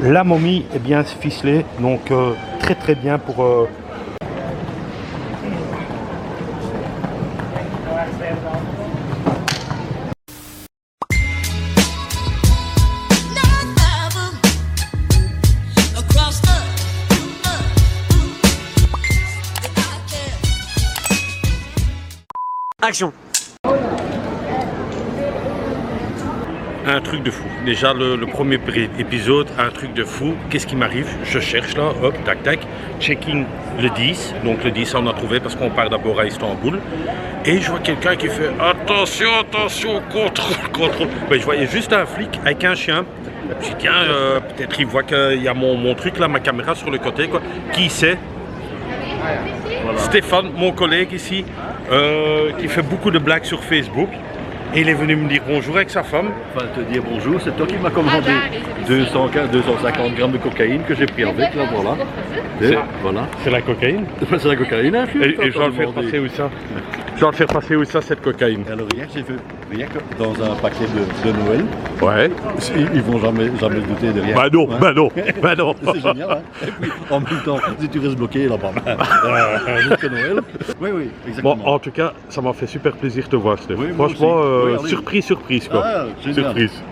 La momie est bien ficelée, donc très très bien pour... Action. Un truc de fou. Déjà le premier épisode, un truc de fou. Qu'est-ce qui m'arrive? Je cherche là, hop, tac, tac. Checking le 10. Donc le 10, on a trouvé parce qu'on part d'abord à Istanbul. Et je vois quelqu'un qui fait attention, attention, contrôle. Ben, je voyais juste un flic avec un chien. Je dis tiens, peut-être il voit qu'il y a mon truc là, ma caméra sur le côté, quoi. Qui c'est? Voilà. Stéphane, mon collègue ici, qui fait beaucoup de blagues sur Facebook. Et il est venu me dire bonjour avec sa femme. Enfin, te dire bonjour, c'est toi qui m'as commandé 250 grammes de cocaïne que j'ai pris avec, là, voilà. Voilà. C'est la cocaïne? C'est la cocaïne, hein, et je dois le faire passer où ça? Je dois le faire passer où ça, cette cocaïne? Alors hier, j'ai fait rien que dans un paquet de Noël. Ouais. Ils vont jamais se douter de rien. Bah non, hein? bah non. C'est génial, hein. Et puis, en même temps, si tu restes bloqué, là-bas, jusqu'à Noël. Oui, exactement. Bon, en tout cas, ça m'a fait super plaisir de te voir, Steph. Oui, franchement, oui, surprise, quoi. Ah, surprise.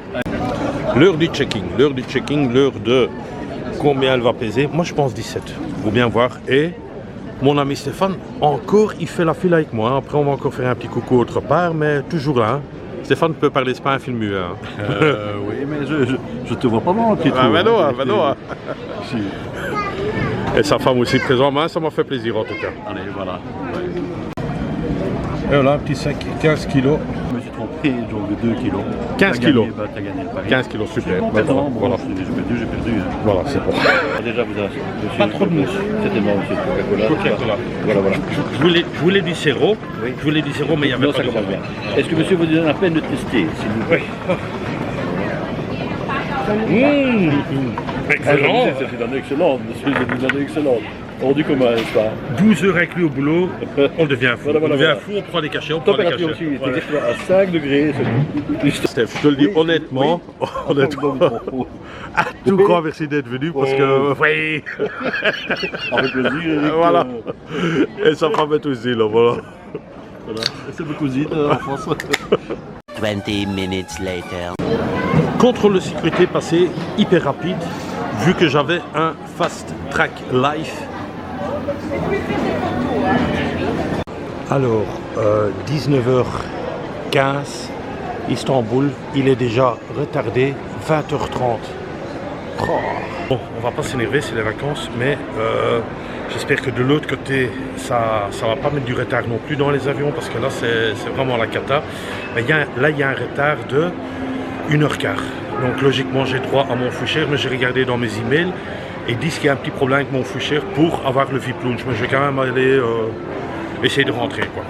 L'heure du checking, l'heure de combien elle va peser. Moi, je pense 17. Faut bien voir. Et mon ami Stéphane, encore, il fait la file avec moi. Après, on va encore faire un petit coucou autre part, mais toujours là. Hein. Stéphane peut parler, c'est pas un film muet. Hein. Oui, mais je te vois pas dans le petit trou. Ah, ben non. Et sa femme aussi présente, ça m'a fait plaisir en tout cas. Allez, voilà. Et voilà, un petit sac, 15 kilos. Je me suis trompé, donc de 2 kilos. 15 kilos. T'as gagné le pari. 15 kilos, super. Bon, voilà. J'ai perdu. Hein. Voilà, c'est bon. Déjà, vous avez... Pas trop de mousse. C'était bon, monsieur Coca-Cola. Voilà. Je voulais du sirop. Oui. Je voulais du sirop, mais il n'y avait pas de bien. Est-ce que monsieur vous donne la peine de tester, s'il vous plaît? Oui. Excellent. C'est une année excellente, monsieur, c'est une année excellente. Hors du commun, n'est-ce pas? 12 heures avec lui au boulot, on devient fou. On devient fou, on prend des cachets, Température aussi, c'est exactement à 5 degrés. Steph, je te le dis honnêtement, à tout grand merci d'être venu parce que... Oui. Avec plaisir. Voilà. Et sa femme est aussi là, voilà. C'est ma cousine en France. 20 minutes later. Contrôle de sécurité passé hyper rapide, vu que j'avais un Fast Track Life. Alors, 19h15, Istanbul, il est déjà retardé, 20h30. Oh. Bon, on va pas s'énerver, c'est les vacances, mais j'espère que de l'autre côté, ça va pas mettre du retard non plus dans les avions, parce que là, c'est vraiment la cata. Mais là, il y a un retard de 1h15. Donc logiquement j'ai droit à mon foucher, mais j'ai regardé dans mes emails et ils disent qu'il y a un petit problème avec mon foucher pour avoir le VIP Lounge. Mais je vais quand même aller essayer de rentrer, quoi.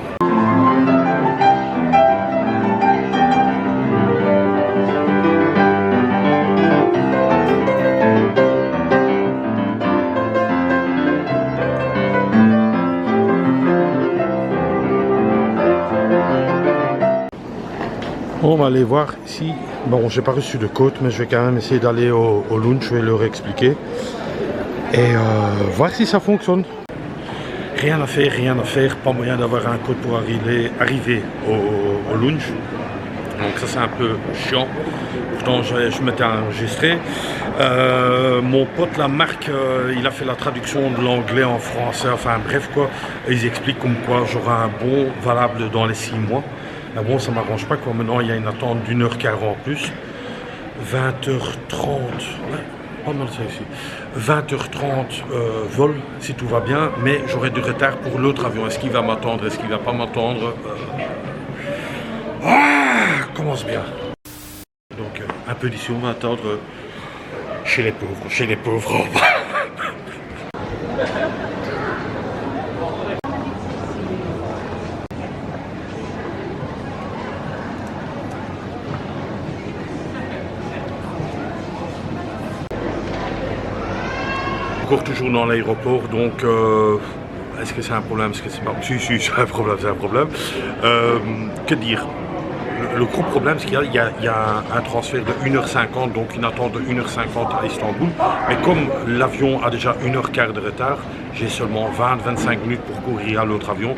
On va aller voir ici. Bon, j'ai pas reçu de code, mais je vais quand même essayer d'aller au lounge, je vais leur expliquer. Et voir si ça fonctionne. Rien à faire, pas moyen d'avoir un code pour arriver au lounge. Donc ça c'est un peu chiant. Pourtant je m'étais enregistré. Mon pote, la marque, il a fait la traduction de l'anglais en français, enfin bref quoi. Et ils expliquent comme quoi j'aurai un bon valable dans les 6 mois. Mais bon, ça m'arrange pas quoi. Maintenant, il y a une attente d'1h15 en plus. 20h30. Ouais, pas mal ça ici. 20h30 vol, si tout va bien. Mais j'aurai du retard pour l'autre avion. Est-ce qu'il va m'attendre? Est-ce qu'il va pas m'attendre? Commence bien. Donc, un peu d'ici, on va attendre chez les pauvres. Chez les pauvres. Encore toujours dans l'aéroport, donc est-ce que c'est un problème? Est-ce que c'est pas... Si, c'est un problème, c'est un problème. Que dire? le gros problème, c'est qu'il y a un transfert de 1h50, donc une attente de 1h50 à Istanbul. Mais comme l'avion a déjà 1h15 de retard, j'ai seulement 20-25 minutes pour courir à l'autre avion.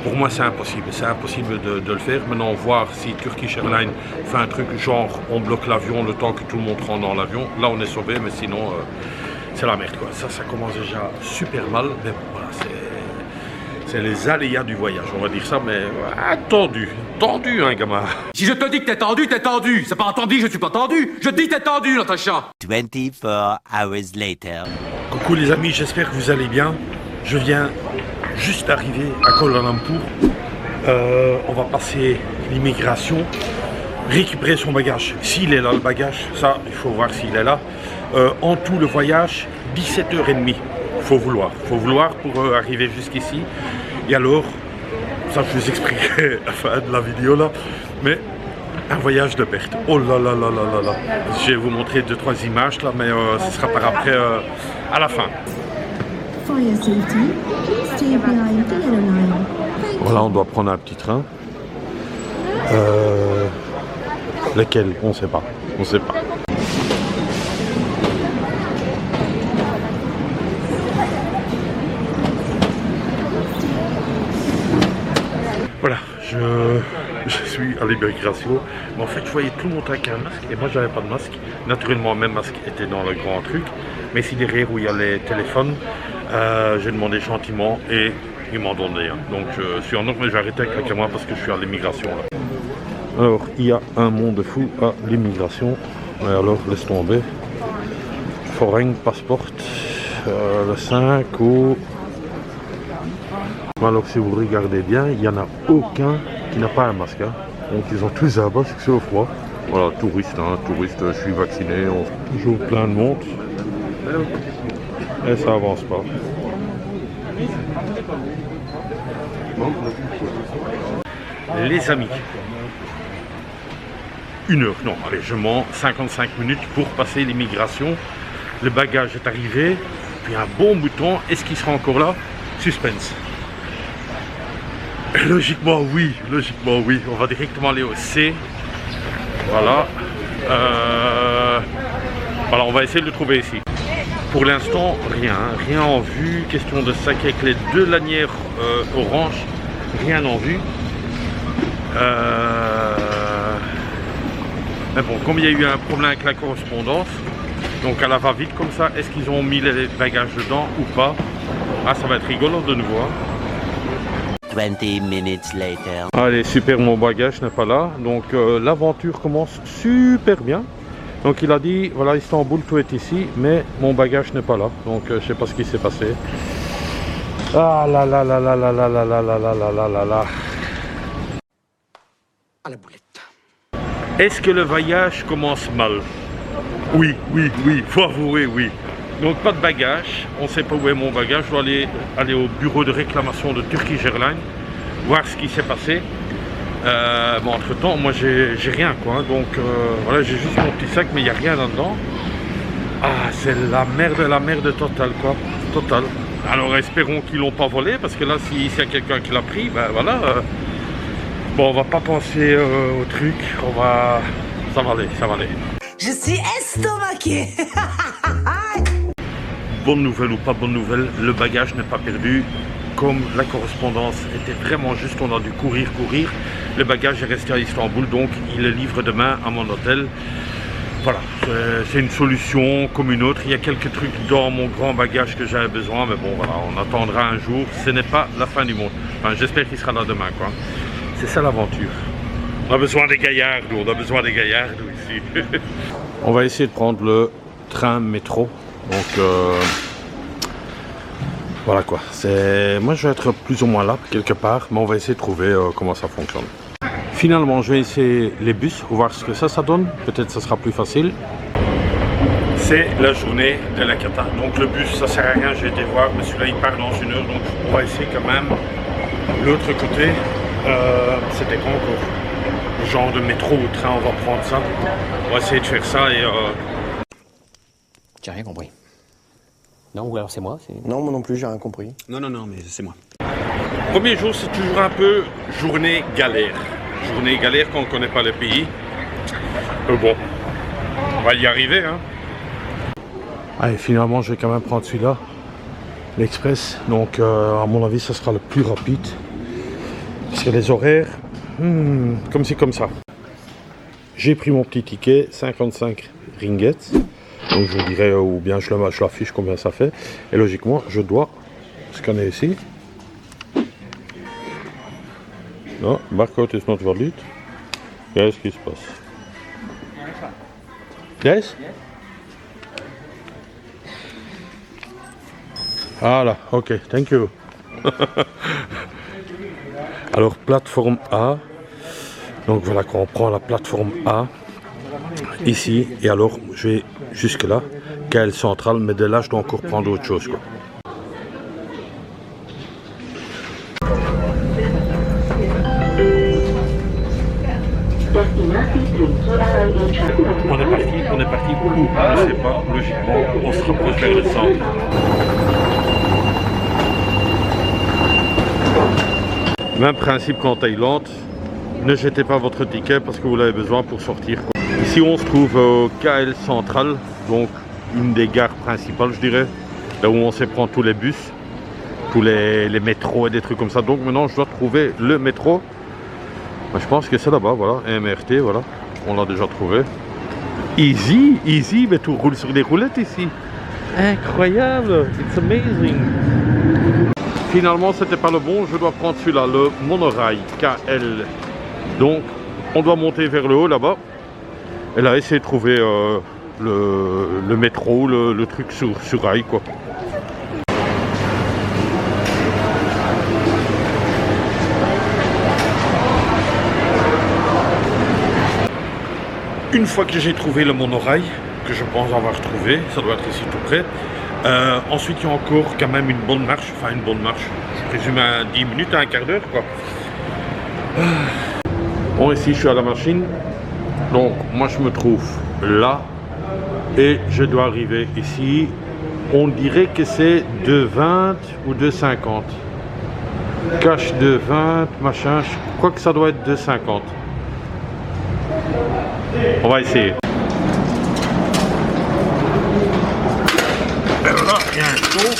Pour moi, c'est impossible. C'est impossible de le faire. Maintenant, voir si Turkish Airlines fait un truc genre on bloque l'avion le temps que tout le monde rentre dans l'avion. Là, on est sauvé, mais sinon, c'est la merde, quoi. Ça commence déjà super mal. Mais bon, voilà, c'est les aléas du voyage, on va dire ça, mais tendu, hein, gamin. Si je te dis que t'es tendu, t'es tendu. C'est pas entendu, je suis pas tendu. Je te dis t'es tendu, Natacha. 24 hours later. Coucou les amis, j'espère que vous allez bien. Je viens juste d'arriver à Kuala Lumpur. On va passer l'immigration, récupérer son bagage. S'il est là, le bagage, ça, il faut voir s'il est là. En tout, le voyage, 17h30. Faut vouloir pour arriver jusqu'ici. Et alors, ça je vous expliquerai à la fin de la vidéo là, mais un voyage de perte. Oh là là là là là là. Je vais vous montrer 2-3 images là, mais ce sera par après à la fin. Voilà, on doit prendre un petit train. Lequel? On ne sait pas. On sait pas. Voilà, je suis à l'immigration. Mais en fait, je voyais tout le monde avec un masque et moi, j'avais pas de masque. Naturellement, même masque était dans le grand truc. Mais ici derrière où il y a les téléphones, j'ai demandé gentiment et ils m'en donnaient. Donc, je suis en ordre, mais je vais arrêter avec la caméra parce que je suis à l'immigration. Alors, il y a un monde de fou à l'immigration. Alors, laisse tomber. Foreign Passport, le 5 ou... Alors si vous regardez bien, il n'y en a aucun qui n'a pas un masque. Hein. Donc ils ont tous un masque sur le froid. Voilà, touriste, je suis vacciné, toujours plein de monde. Et ça avance pas. Les amis, 1 heure, non, allez, je mens, 55 minutes pour passer l'immigration. Le bagage est arrivé, puis un bon bouton, est-ce qu'il sera encore là? Suspense. Logiquement oui, on va directement aller au C. Voilà. Voilà, on va essayer de le trouver ici. Pour l'instant, rien en vue. Question de sac avec les 2 lanières orange, rien en vue. Mais bon, comme il y a eu un problème avec la correspondance, donc elle va vite comme ça, est-ce qu'ils ont mis les bagages dedans ou pas? Ah, ça va être rigolo de nouveau. Hein. 20 minutes later. Allez, super, mon bagage n'est pas là. Donc l'aventure commence super bien. Donc il a dit, voilà, Istanbul, tout est ici, mais mon bagage n'est pas là. Donc je sais pas ce qui s'est passé. Ah là là là là là là là là là là là là là. À la boulette. Est-ce que le voyage commence mal? Oui, faut avouer, oui. Donc pas de bagage, on ne sait pas où est mon bagage, je dois aller au bureau de réclamation de Turkish Airlines, voir ce qui s'est passé. Bon, entre temps, moi j'ai rien quoi, donc voilà, j'ai juste mon petit sac mais il n'y a rien là-dedans. Ah, c'est la merde totale quoi, totale. Alors espérons qu'ils l'ont pas volé, parce que là s'il y a quelqu'un qui l'a pris, ben voilà. Bon, on va pas penser au truc, ça va aller. Je suis estomaqué. Bonne nouvelle ou pas bonne nouvelle, le bagage n'est pas perdu. Comme la correspondance était vraiment juste, on a dû courir. Le bagage est resté à Istanbul, donc il le livre demain à mon hôtel. Voilà, c'est une solution comme une autre. Il y a quelques trucs dans mon grand bagage que j'avais besoin, mais bon voilà, on attendra un jour. Ce n'est pas la fin du monde. Enfin, j'espère qu'il sera là demain, quoi. C'est ça l'aventure. On a besoin des gaillards, ici. On va essayer de prendre le train métro. Donc voilà quoi. Moi je vais être plus ou moins là quelque part, mais on va essayer de trouver comment ça fonctionne. Finalement, je vais essayer les bus, voir ce que ça donne. Peut-être ça sera plus facile. C'est la journée de la cata. Donc le bus, ça sert à rien. J'ai été voir, mais celui-là il part dans 1 heure, donc on va essayer quand même. L'autre côté, c'était quoi encore? Genre de métro ou train, on va prendre ça. On va essayer de faire ça et... J'ai rien compris. Non, ou alors c'est moi? Non, moi non plus, j'ai rien compris. Non, mais c'est moi. Premier jour, c'est toujours un peu journée galère. journée galère quand on ne connaît pas le pays. Bon, on va y arriver. Hein. Allez, finalement, je vais quand même prendre celui-là, l'Express. Donc, à mon avis, ça sera le plus rapide. Parce que les horaires, comme c'est comme ça. J'ai pris mon petit ticket, 55 ringgits. Donc, je vous dirai, ou bien je l'affiche combien ça fait. Et logiquement, je dois scanner ici. Non, barcode is not valid. Qu'est-ce qui se passe? Yes? Voilà, ok, thank you. Alors, plateforme A. Donc voilà, quand on prend la plateforme A, ici, et alors je vais jusque là, KL centrale, mais de là je dois encore prendre autre chose, quoi. On est parti où? Je ne sais pas, logiquement, on se rapproche vers le centre. Même principe qu'en Thaïlande, ne jetez pas votre ticket parce que vous l'avez besoin pour sortir. Ici on se trouve au KL central, donc une des gares principales je dirais, là où on sait prendre tous les bus, tous les métros et des trucs comme ça. Donc maintenant je dois trouver le métro. Je pense que c'est là-bas, voilà, MRT, voilà, on l'a déjà trouvé. Easy, easy, mais tout roule sur les roulettes ici. Incroyable, it's amazing. Finalement c'était pas le bon, je dois prendre celui-là, le monorail KL. Donc on doit monter vers le haut là-bas. Et là essayer de trouver le métro, le truc sur rail quoi. Une fois que j'ai trouvé le monorail, que je pense avoir trouvé, ça doit être ici tout près. Ensuite il y a encore quand même une bonne marche, enfin une bonne marche, je présume à 10 minutes, à un quart d'heure quoi. Bon, ici je suis à la machine, donc moi je me trouve là et je dois arriver ici. On dirait que c'est 2,20 ou 2,50. Cash 2,20, machin, je crois que ça doit être 2,50. On va essayer. Et voilà, rien chaud.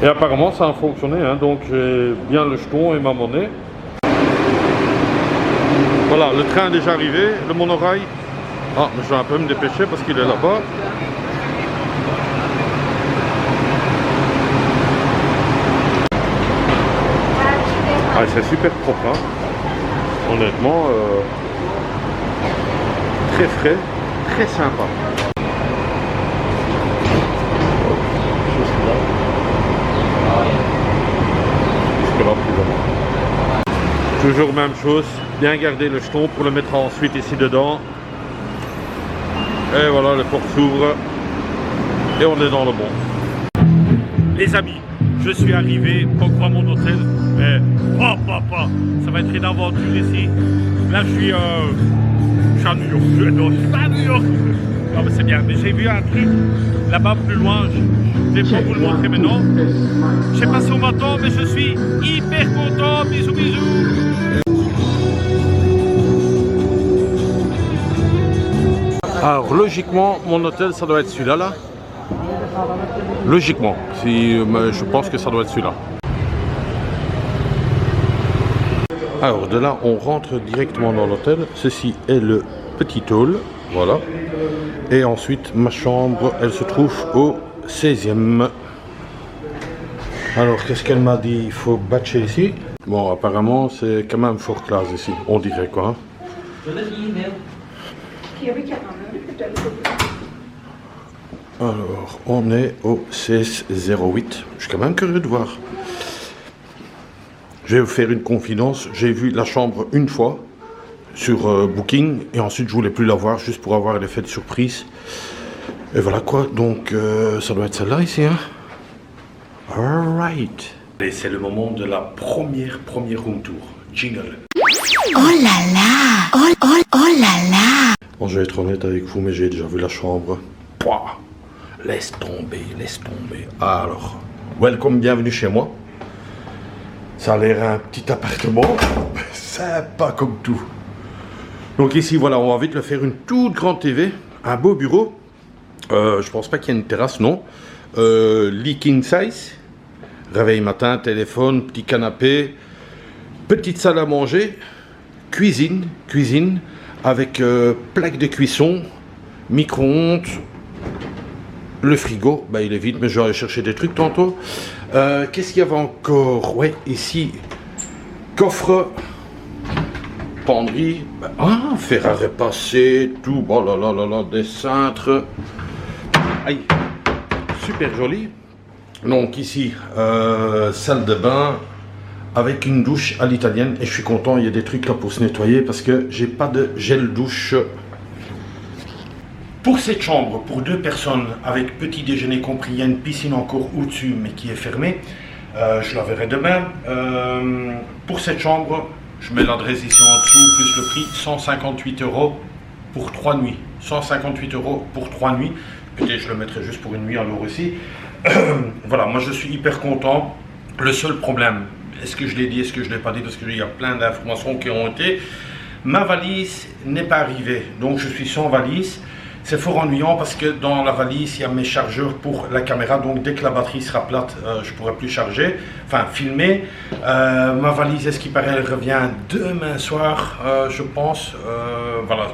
Et apparemment ça a fonctionné, hein, donc j'ai bien le jeton et ma monnaie. Voilà, le train est déjà arrivé, le monorail. Ah, mais je vais un peu me dépêcher parce qu'il est là-bas. Ah, c'est super propre, hein. Honnêtement, très frais, très sympa. Toujours même chose, bien garder le jeton pour le mettre ensuite ici dedans. Et voilà, les portes s'ouvrent et on est dans le bon. Les amis, je suis arrivé pour voir mon hôtel. Mais ça va être une aventure ici. Là je suis à New York. Non, je suis pas à New York. Non mais c'est bien. Mais j'ai vu un truc là-bas plus loin. Je vais pas vous le montrer maintenant. Je sais pas si on m'entend, mais je suis hyper content. Bisous, bisous. Alors logiquement, mon hôtel ça doit être celui-là là. Logiquement, si, je pense que ça doit être celui-là. Alors de là, on rentre directement dans l'hôtel. Ceci est le petit hall, voilà. Et ensuite, ma chambre, elle se trouve au 16e. Alors, qu'est-ce qu'elle m'a dit? Il faut batcher ici. Bon, apparemment, c'est quand même fort classe ici. On dirait quoi, hein? Alors, on est au 1608. Je suis quand même curieux de voir. Je vais vous faire une confidence. J'ai vu la chambre une fois sur Booking et ensuite je voulais plus la voir juste pour avoir l'effet de surprise. Et voilà quoi. Donc, ça doit être celle-là ici, hein. Alright. Et c'est le moment de la première room tour. Jingle. Oh là là! Oh là là! Bon, je vais être honnête avec vous, mais j'ai déjà vu la chambre. Pouah, laisse tomber, laisse tomber. Alors, welcome, bienvenue chez moi. Ça a l'air un petit appartement, sympa comme tout. Donc ici, voilà, on va vite le faire une toute grande TV, un beau bureau. Je pense pas qu'il y ait une terrasse, non. Lit king size, réveil matin, téléphone, petit canapé, petite salle à manger, cuisine avec plaque de cuisson, micro-ondes, le frigo, bah il est vide mais je vais aller chercher des trucs tantôt. Qu'est-ce qu'il y avait encore? Ouais, ici, coffre, penderie, fer à repasser, tout, oh là là là là, des cintres. Aïe, super joli. Donc ici, salle de bain avec une douche à l'italienne et je suis content, il y a des trucs là pour se nettoyer parce que j'ai pas de gel douche. Pour cette chambre, pour 2 personnes avec petit déjeuner compris, il y a une piscine encore au-dessus mais qui est fermée. Je la verrai demain. Pour cette chambre, je mets l'adresse ici en dessous plus le prix, 158 € pour 3 nuits. 158 € pour 3 nuits. Peut-être je le mettrai juste pour une nuit alors aussi. Voilà, moi je suis hyper content. Le seul problème, est-ce que je l'ai dit, est-ce que je ne l'ai pas dit, parce qu'il y a plein d'informations qui ont été. Ma valise n'est pas arrivée, donc je suis sans valise. C'est fort ennuyant parce que dans la valise, il y a mes chargeurs pour la caméra. Donc dès que la batterie sera plate, je ne pourrai plus charger, enfin filmer. Ma valise, est-ce qu'il paraît, elle revient demain soir, je pense. Voilà,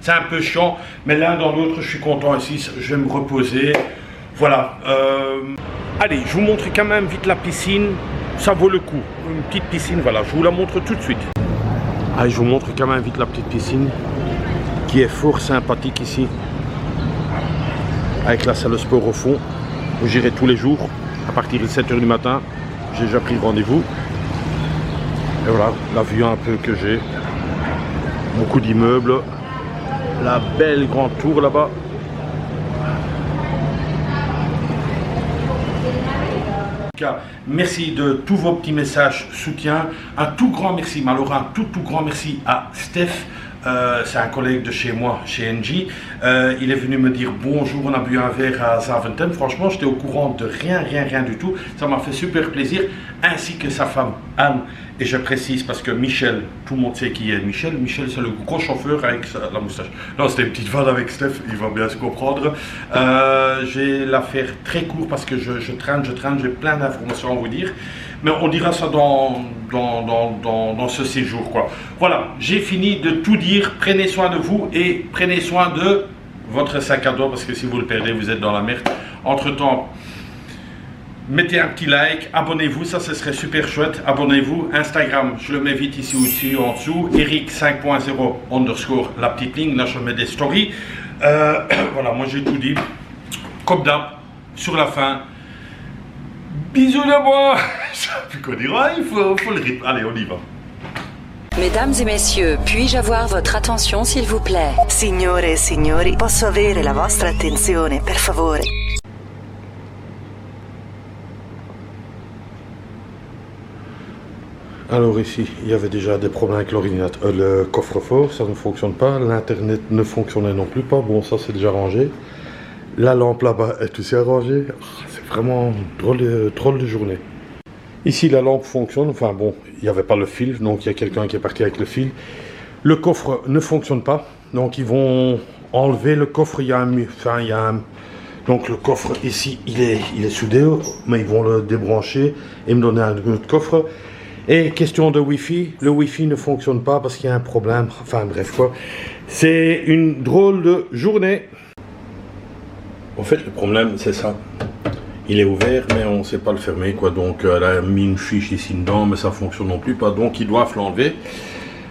c'est un peu chiant, mais l'un dans l'autre, je suis content ici. Je vais me reposer. Voilà. Allez, je vous montre quand même vite la piscine. Ça vaut le coup. Une petite piscine, voilà. Je vous la montre tout de suite. Allez, je vous montre quand même vite la petite piscine, qui est fort sympathique ici, avec la salle de sport au fond, où j'irai tous les jours, à partir de 7 h du matin, j'ai déjà pris rendez-vous, et voilà, la vue un peu que j'ai, beaucoup d'immeubles, la belle grande tour là-bas, merci de tous vos petits messages soutien, un tout grand merci, mais alors un tout grand merci à Steph. C'est un collègue de chez moi, chez NG. Il est venu me dire bonjour, on a bu un verre à Zaventem. Franchement, j'étais au courant de rien du tout. Ça m'a fait super plaisir, ainsi que sa femme Anne. Et je précise parce que Michel, tout le monde sait qui est Michel. Michel, c'est le gros chauffeur avec la moustache. Non, c'était une petite vanne avec Steph, il va bien se comprendre. J'ai l'affaire très court parce que je traîne, j'ai plein d'informations à vous dire. Mais on dira ça dans ce séjour, quoi. Voilà, j'ai fini de tout dire. Prenez soin de vous et prenez soin de votre sac à dos parce que si vous le perdez, vous êtes dans la merde. Entre-temps, mettez un petit like, abonnez-vous, ça ce serait super chouette. Abonnez-vous. Instagram, je le mets vite ici au-dessus, en dessous. Eric 5.0 _ la petite ligne. Là, je mets des stories. Voilà, moi j'ai tout dit. Comme d'hab, sur la fin. Bisous de moi. Je sais plus quoi dire. Il faut le rythme. Allez, on y va. Mesdames et messieurs, puis-je avoir votre attention s'il vous plaît? Signore e signori, posso avere la vostra attenzione, per favore? Alors ici, il y avait déjà des problèmes avec l'ordinateur, le coffre-fort, ça ne fonctionne pas, l'internet ne fonctionnait non plus pas, bon ça c'est déjà rangé. La lampe là-bas est aussi arrangée, c'est vraiment drôle de journée. Ici la lampe fonctionne, enfin bon, il n'y avait pas le fil, donc il y a quelqu'un qui est parti avec le fil. Le coffre ne fonctionne pas, donc ils vont enlever le coffre, donc le coffre ici, il est soudé, mais ils vont le débrancher et me donner un autre coffre. Et question de Wi-Fi, le Wi-Fi ne fonctionne pas parce qu'il y a un problème, enfin bref quoi. C'est une drôle de journée. En fait le problème c'est ça, il est ouvert mais on ne sait pas le fermer quoi, donc elle a mis une fiche ici dedans mais ça ne fonctionne non plus pas, donc ils doivent l'enlever.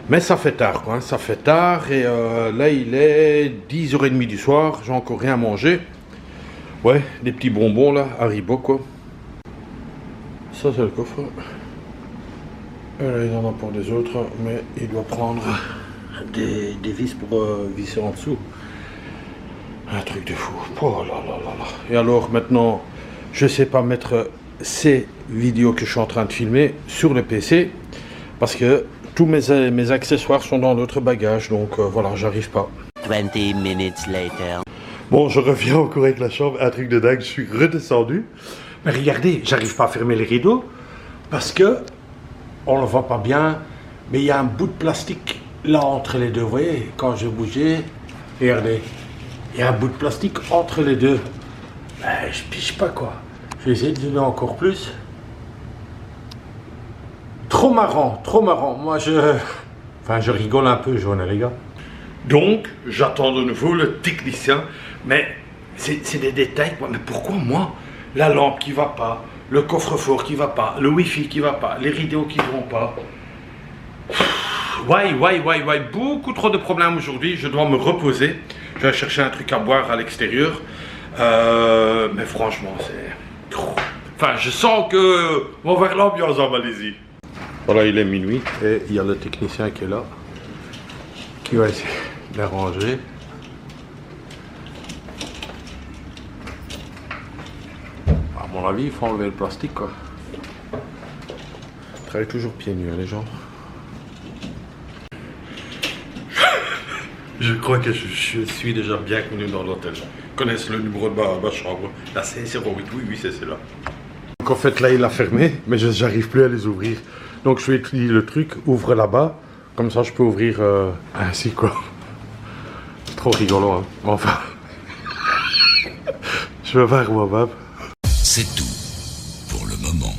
Mais ça fait tard quoi, ça fait tard et là il est 10 h 30 du soir, j'ai encore rien mangé. Ouais, des petits bonbons là, Haribo quoi. Ça c'est le coffre. Là, il en a pour des autres, mais il doit prendre des vis pour visser en dessous. Un truc de fou. Oh là là là là. Et alors maintenant, je sais pas mettre ces vidéos que je suis en train de filmer sur le PC parce que tous mes accessoires sont dans l'autre bagage, donc voilà, j'arrive pas. 20 minutes later. Bon, je reviens encore avec la chambre, un truc de dingue, je suis redescendu. Mais regardez, j'arrive pas à fermer les rideaux parce que on le voit pas bien, mais il y a un bout de plastique là entre les deux. Vous voyez, quand je bougeais, regardez, il y a un bout de plastique entre les deux. Ben, je piche pas quoi. Je vais essayer de zoomer encore plus. Trop marrant, trop marrant. Moi, je rigole un peu, jaune, les gars. Donc, j'attends de nouveau le technicien, mais c'est des détails, quoi. Mais pourquoi moi? La lampe qui va pas, le coffre-fort qui va pas, le wifi qui va pas, les rideaux qui vont pas. Ouais, beaucoup trop de problèmes aujourd'hui, je dois me reposer. Je vais chercher un truc à boire à l'extérieur. Mais franchement, c'est... Enfin, je sens que on va voir l'ambiance en Malaisie. Voilà, il est minuit et il y a le technicien qui est là, qui va essayer d'arranger. À mon avis, il faut enlever le plastique, quoi. Je travaille toujours pieds nus, hein, les gens. Je crois que je suis déjà bien connu dans l'hôtel. Ils connaissent le numéro de ma chambre. La C08, oui, c'est celle-là. Donc en fait, là, il a fermé, mais j'arrive plus à les ouvrir. Donc je vais utiliser le truc, ouvre là-bas. Comme ça, je peux ouvrir ainsi, quoi. C'est trop rigolo, hein. Enfin, je vais voir moi-même. C'est tout pour le moment.